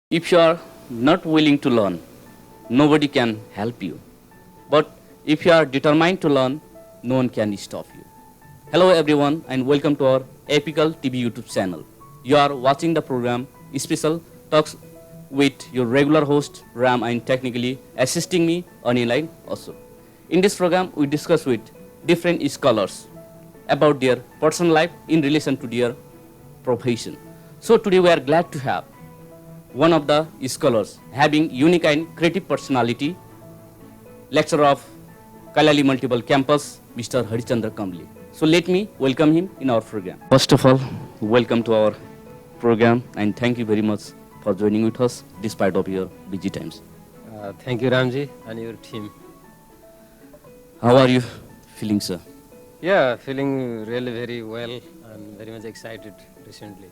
If you are not willing to learn, nobody can help you. But if you are determined to learn, no one can stop you. Hello everyone and welcome to our Epical TV YouTube channel. You are watching the program Special Talks with your regular host Ram and technically assisting me Anil and Ashok. In this program we discuss with different scholars about their personal life in relation to their profession. So today we are glad to have one of the scholars having unique and creative personality, lecturer of Kalali Multiple Campus, Mr. Chandra Kamali. So let me welcome him in our program. First of all, welcome to our program and thank you very much for joining with us despite of your busy times. Thank you, Ramji, and your team. How are you feeling, sir? Yeah, feeling really very well and very much excited recently.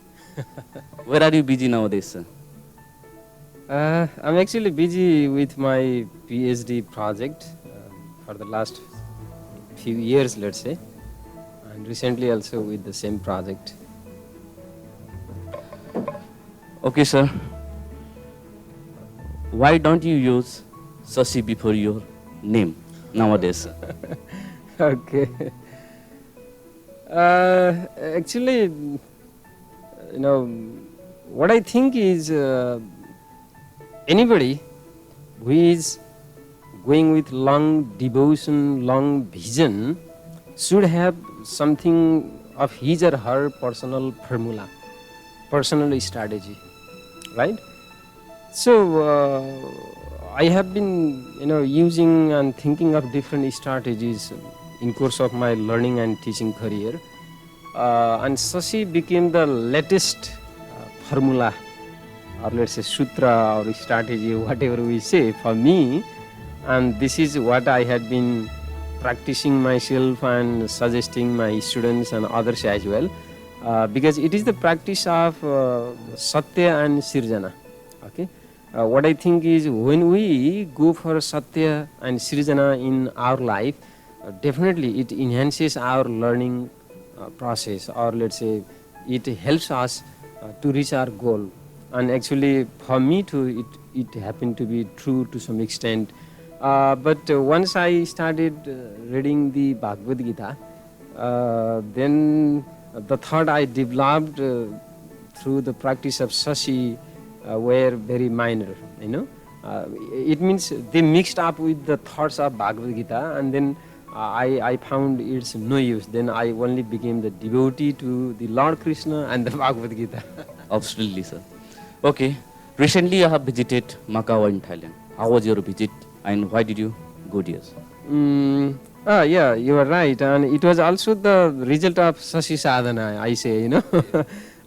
Where are you busy nowadays, sir? I'm actually busy with my PhD project for the last few years, let's say, and recently also with the same project. Okay, sir. Why don't you use Sashi before your name nowadays, sir? Okay. Actually, what I think is anybody who is going with long devotion, long vision should have something of his or her personal formula, personal strategy, right? So I have been, using and thinking of different strategies in course of my learning and teaching career, and Sashi became the latest formula, or let's say sutra or strategy, whatever we say, for me. And this is what I had been practicing myself and suggesting my students and others as well, because it is the practice of Satya and Sirjana. Okay, what I think is when we go for Satya and Sirjana in our life, definitely it enhances our learning process, or let's say it helps us to reach our goal. And actually for me too, it happened to be true to some extent. But once I started reading the Bhagavad Gita, then the thought I developed through the practice of Sashi were very minor, it means they mixed up with the thoughts of Bhagavad Gita, and then I found it's no use. Then I only became the devotee to the Lord Krishna and the Bhagavad Gita. Absolutely, sir. Okay. Recently, I have visited Macau in Thailand. How was your visit and why did you go there? Yeah, you are right. And it was also the result of Sashi Sadhana, I say,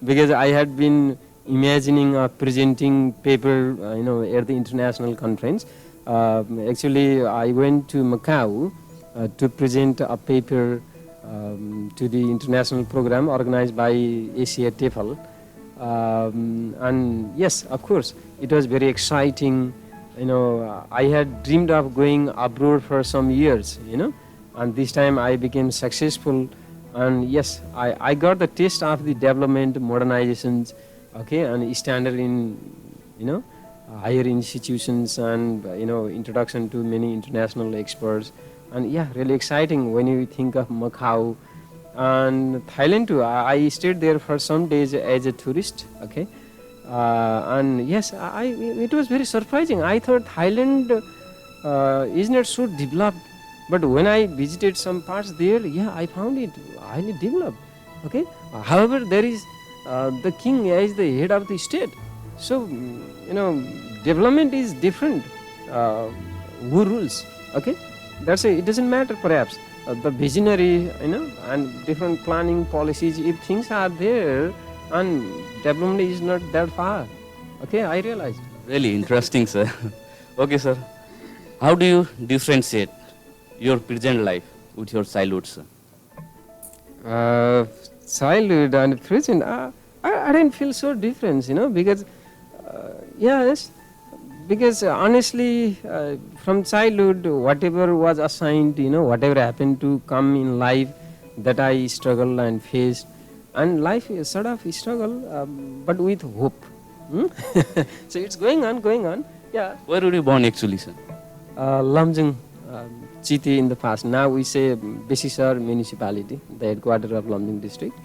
because I had been imagining a presenting paper, at the international conference. Actually, I went to Macau to present a paper to the international program organized by Asia TEFL. And yes, of course, it was very exciting. I had dreamed of going abroad for some years, and this time I became successful. And yes, I got the taste of the development, modernizations, okay, and standard in, higher institutions and, introduction to many international experts. And yeah, really exciting when you think of Macau. And Thailand too, I stayed there for some days as a tourist, okay. And yes, it was very surprising. I thought Thailand is not so developed, but when I visited some parts there, yeah, I found it highly developed, okay. However, there is the king as the head of the state. So, development is different. Who rules, okay. That's it. It doesn't matter perhaps. The visionary, and different planning policies, if things are there and development is not that far, okay, I realized. Really interesting, sir. Okay, sir. How do you differentiate your present life with your childhood, sir? Childhood and present, I didn't feel so different, because, yes, because honestly, from childhood, whatever was assigned, whatever happened to come in life, that I struggled and faced. And life is sort of struggle, but with hope. Hmm? So it's going on. Yeah. Where were you born actually, sir? Lamjung, Chiti in the past. Now we say Besisar municipality, the headquarters of Lamjung district.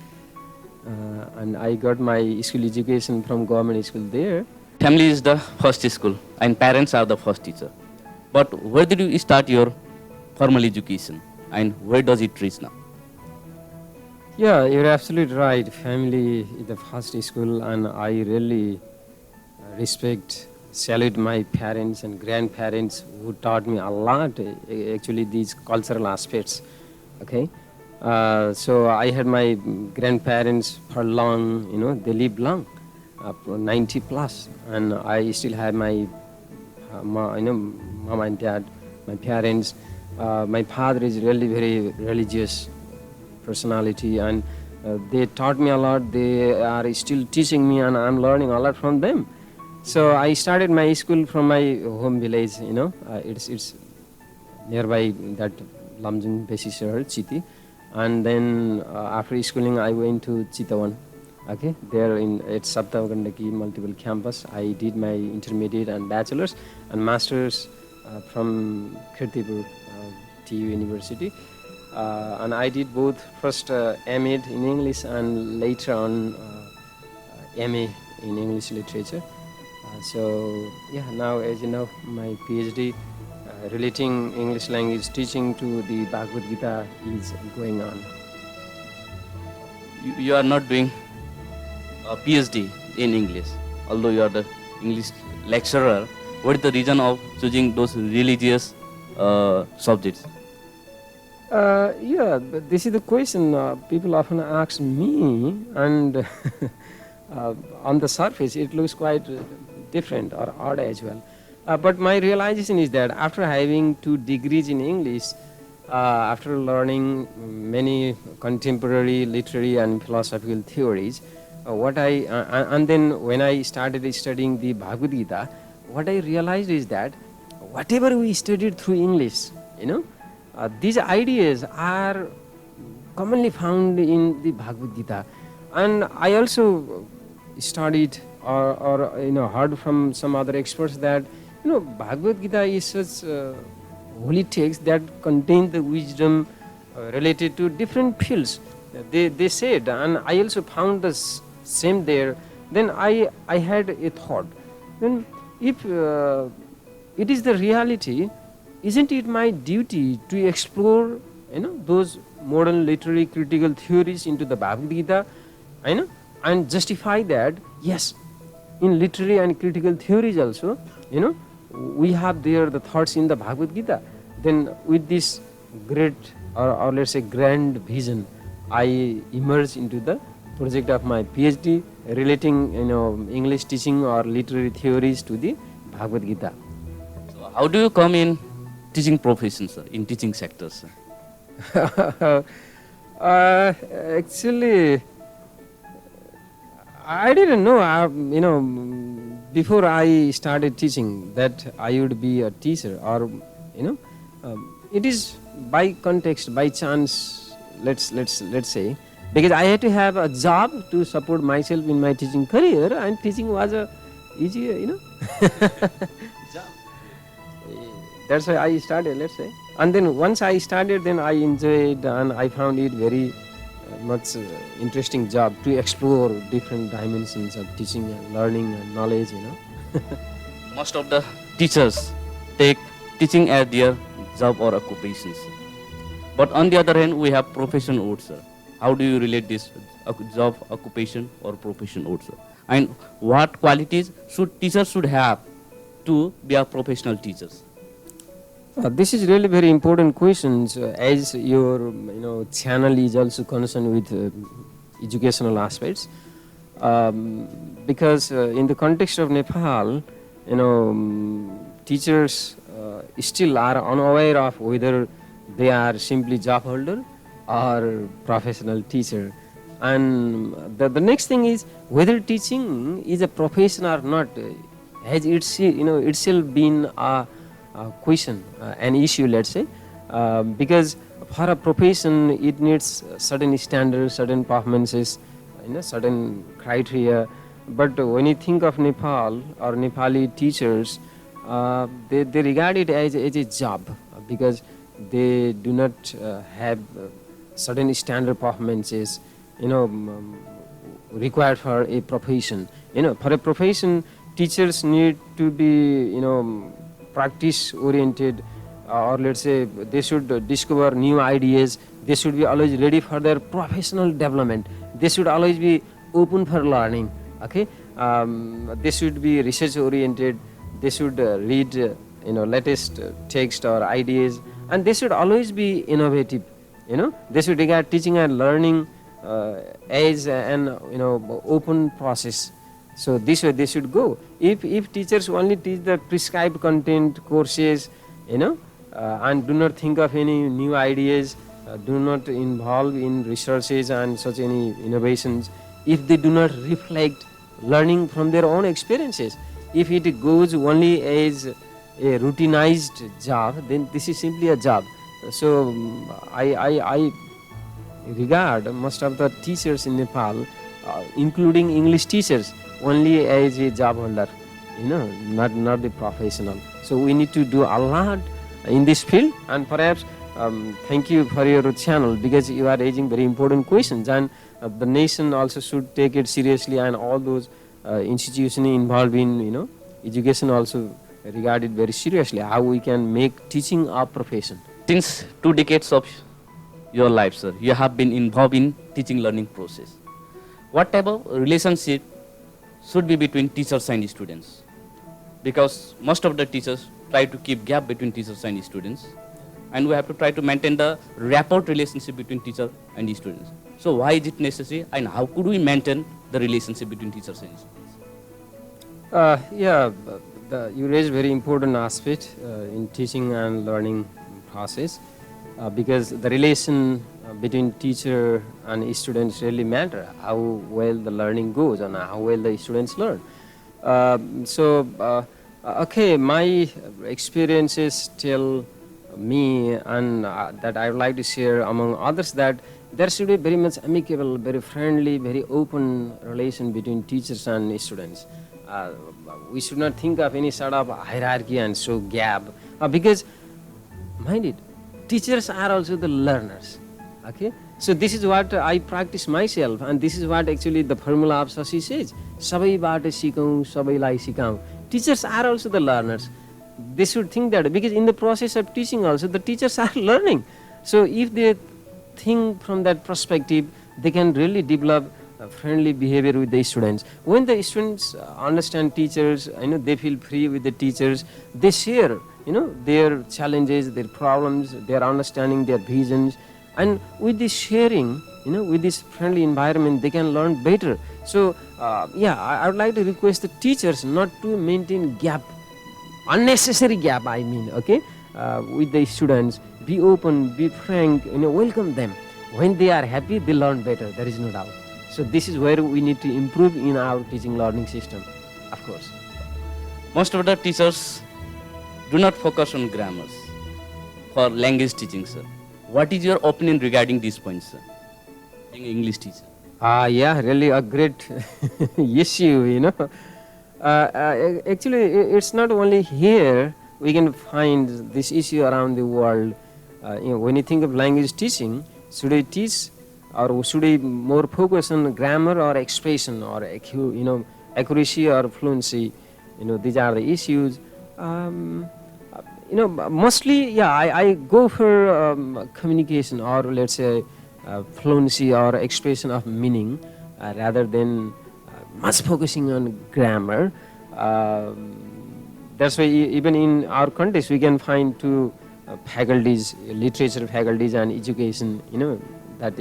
And I got my school education from government school there. Family is the first school and parents are the first teacher. But where did you start your formal education and where does it reach now? Yeah, you're absolutely right. Family is the first school, and I really respect, salute my parents and grandparents who taught me a lot, actually, these cultural aspects. Okay. So I had my grandparents for long, they lived long, 90 plus, and I still have my, mom and dad, my parents. My father is really very religious personality, and they taught me a lot. They are still teaching me, and I'm learning a lot from them. So I started my school from my home village. It's nearby that Lamjung Besisar Chiti, and then after schooling I went to Chitawan. Okay, there at Saptagandaki multiple campus. I did my intermediate and bachelor's and masters from Kirtipur TU University. And I did both, first MA in English and later on MA in English literature. So yeah, now as you know, my PhD relating English language teaching to the Bhagavad Gita is going on. You are not doing a PhD in English, although you are the English lecturer. What is the reason of choosing those religious subjects? Yeah, but this is the question people often ask me, and on the surface it looks quite different or odd as well. But my realization is that after having 2 degrees in English, after learning many contemporary literary and philosophical theories, and then when I started studying the Bhagavad Gita, what I realized is that whatever we studied through English, these ideas are commonly found in the Bhagavad Gita. And I also studied or heard from some other experts that Bhagavad Gita is such holy text that contain the wisdom related to different fields. They said, and I also found the same there. Then I had a thought. Then if it is the reality, isn't it my duty to explore, those modern literary critical theories into the Bhagavad Gita, and justify that, yes, in literary and critical theories also, we have there the thoughts in the Bhagavad Gita. Then with this great, or let's say grand vision, I emerged into the project of my PhD relating, English teaching or literary theories to the Bhagavad Gita. So how do you come in teaching profession, sir, in teaching sectors, sir? Actually, I didn't know, before I started teaching that I would be a teacher, or, it is by context, by chance, let's say, because I had to have a job to support myself in my teaching career, and teaching was a easy, job. That's why I started, let's say. And then once I started, then I enjoyed and I found it very much interesting job to explore different dimensions of teaching and learning and knowledge, Most of the teachers take teaching as their job or occupations. But on the other hand, we have profession also. How do you relate this job, occupation or profession also? And what qualities teachers should have to be a professional teachers? This is really very important questions, as your channel is also concerned with educational aspects, because in the context of Nepal, teachers still are unaware of whether they are simply job holder or professional teacher. And the next thing is whether teaching is a profession or not has itself been a question, an issue, let's say, because for a profession it needs certain standards, certain performances, certain criteria, But when you think of Nepal or Nepali teachers, they regard it as a job, because they do not have certain standard performances, required for a profession. For a profession, teachers need to be, practice oriented, or let's say they should discover new ideas. They should be always ready for their professional development. They should always be open for learning. Okay, they should be research oriented. They should read, latest text or ideas, and they should always be innovative. They should regard teaching and learning as an open process. So this way they should go. If teachers only teach the prescribed content courses, and do not think of any new ideas, do not involve in researches and such any innovations, if they do not reflect learning from their own experiences, if it goes only as a routinized job, then this is simply a job. So I regard most of the teachers in Nepal, including English teachers, only as a job holder, not the professional. So we need to do a lot in this field, and perhaps thank you for your channel, because you are raising very important questions, and the nation also should take it seriously, and all those institutions involved in education also regard it very seriously, how we can make teaching a profession. Since 2 decades of your life, sir, you have been involved in teaching learning process. What type of relationship should be between teachers and students? Because most of the teachers try to keep gap between teachers and students, and we have to try to maintain the rapport relationship between teacher and students. So why is it necessary, and how could we maintain the relationship between teachers and students? You raise very important aspect in teaching and learning process, because the relation between teacher and students really matter, how well the learning goes and how well the students learn. Okay, my experiences tell me, and that I would like to share among others, that there should be very much amicable, very friendly, very open relation between teachers and students. We should not think of any sort of hierarchy and so gap, because mind it, teachers are also the learners. Okay, so this is what I practice myself, and this is what actually the formula of Shashi says, सबैबाट सिकौं सबैलाई सिकाऊं. Teachers are also the learners. They should think that, because in the process of teaching also the teachers are learning. So if they think from that perspective, they can really develop friendly behavior with the students. When the students understand teachers, they feel free with the teachers, they share their challenges, their problems, their understanding, their visions, and with this sharing, with this friendly environment, they can learn better. So I would like to request the teachers not to maintain gap, unnecessary gap, I mean, okay, with the students. Be open, be frank, welcome them. When they are happy, they learn better, there is no doubt. So this is where we need to improve in our teaching learning system, of course. Most of the teachers do not focus on grammars for language teaching, sir. What is your opinion regarding these points, sir, being an English teacher? Really a great issue, Actually, it's not only here we can find this issue around the world. When you think of language teaching, should I teach, or should I more focus on grammar or expression, or accuracy or fluency? These are the issues. Mostly, I go for communication, or let's say fluency or expression of meaning, rather than much focusing on grammar. That's why even in our context we can find two faculties, literature faculties and education, that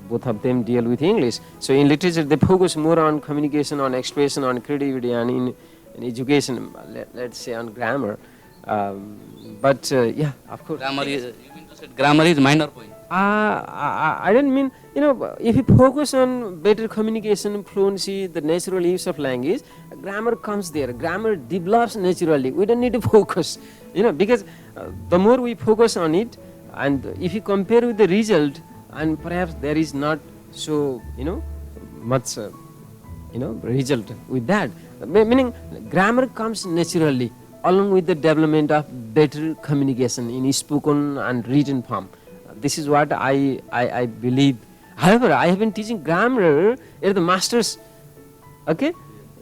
both of them deal with English. So in literature they focus more on communication, on expression, on creativity, and in education, let's say, on grammar. But of course. Grammar is, you mean to say grammar is minor point? I don't mean, if you focus on better communication, fluency, the natural use of language, grammar comes there. Grammar develops naturally. We don't need to focus, because the more we focus on it, and if you compare with the result, and perhaps there is not so, much result with that. Meaning grammar comes naturally along with the development of better communication in spoken and written form. This is what I believe. However, I have been teaching grammar at the master's, okay,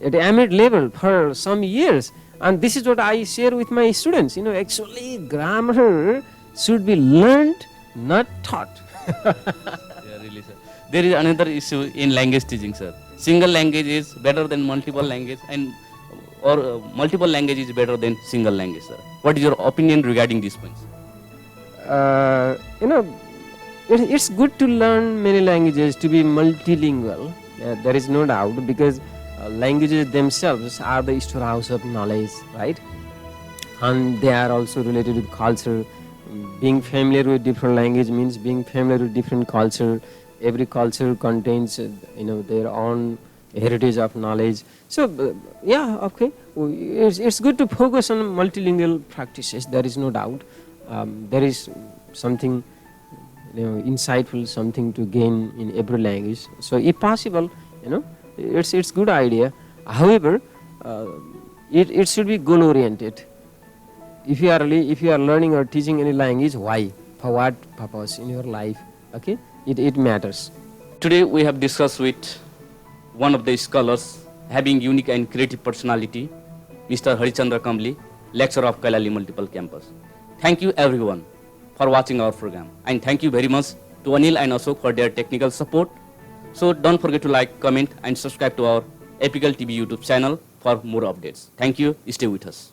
at MA level for some years, and this is what I share with my students. Actually grammar should be learned, not taught. Yeah, really, sir. There is another issue in language teaching, sir. Single language is better than multiple language, or multiple language is better than single language, sir. What is your opinion regarding these points? It's good to learn many languages, to be multilingual. There is no doubt, because languages themselves are the storehouse of knowledge, right? And they are also related with culture. Being familiar with different language means being familiar with different culture. Every culture contains, their own heritage of knowledge. So, yeah, okay. It's good to focus on multilingual practices. There is no doubt. There is something, insightful, something to gain in every language. So, if possible, it's good idea. However, it should be goal oriented. If you are learning or teaching any language, why? For what purpose in your life? Okay, it matters. Today we have discussed with one of the scholars having unique and creative personality, Mr. Chandra Kamali, lecturer of Kailali Multiple Campus. Thank you everyone for watching our program, and thank you very much to Anil and Ashok for their technical support. So don't forget to like, comment and subscribe to our Epical TV YouTube channel for more updates. Thank you. Stay with us.